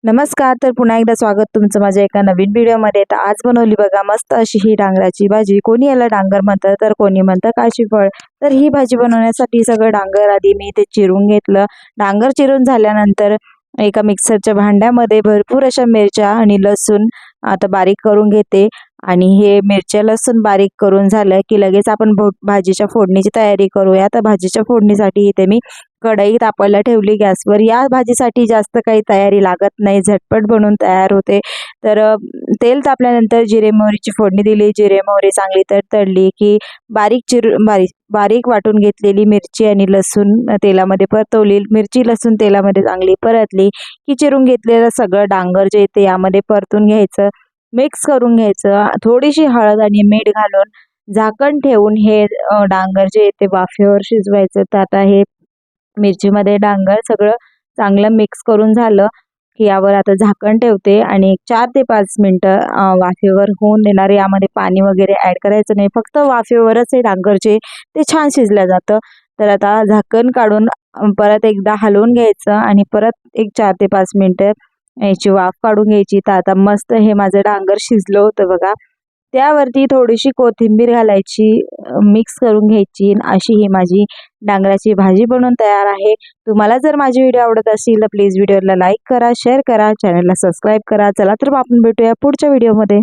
नमस्कार. तर पुन्हा एकदा स्वागत तुमचं माझ्या एका नवीन व्हिडिओमध्ये. तर आज बनवली बघा मस्त अशी ही डांगराची भाजी. कोणी याला डांगर म्हणतं तर कोणी म्हणतं काशीफळ. तर ही भाजी बनवण्यासाठी सगळं डांगर आधी मी ते चिरून घेतलं. डांगर चिरून झाल्यानंतर एका मिक्सरच्या भांड्यामध्ये भरपूर अशा मिरच्या आणि लसूण आता बारीक करून घेते. आणि हे मिरच्या लसूण बारीक करून झालं की लगेच आपण भाजीच्या फोडणीची तयारी करूया. तर भाजीच्या फोडणीसाठी इथे मी कढई तापायला ठेवली गॅसवर. या भाजीसाठी जास्त काही तयारी लागत नाही, झटपट बनवून तयार होते. तर तेल तापल्यानंतर जिरे मोहरीची फोडणी दिली. जिरे मोहरी चांगली तडतडली की बारीक वाटून घेतलेली मिरची आणि लसूण तेलामध्ये परतवली. मिरची लसूण तेलामध्ये चांगली परतली की चिरून घेतलेलं सगळं डांगर जे ते यामध्ये परतून घ्यायचं, मिक्स करून घ्यायचं. थोडीशी हळद आणि मीठ घालून झाकण ठेवून हे डांगर जे ते वाफेवर शिजवायचं. तर आता हे मिरचीमध्ये डांगर सगळं चांगलं मिक्स करून झालं की यावर आता झाकण ठेवते आणि 4 ते 5 मिनटं वाफेवर होऊन देणार. यामध्ये पाणी वगैरे ॲड करायचं नाही, फक्त वाफेवरच हे डांगर जे ते छान शिजलं जातं. तर आता झाकण काढून परत एकदा हलवून घ्यायचं आणि परत एक 4 ते 5 मिनटं याची वाफ काढून घ्यायची. तर आता मस्त हे माझं डांगर शिजलं होतं बघा. त्यावरती थोडीशी कोथिंबीर घालायची, मिक्स करून घ्यायची. अशी ही माझी डांगराची भाजी बनवून तयार आहे. तुम्हाला जर माझे व्हिडिओ आवडत असतील तर प्लीज व्हिडिओला लाईक करा, शेअर करा, चॅनलला सबस्क्राईब करा. चला तर आपण भेटूया पुढच्या व्हिडिओमध्ये.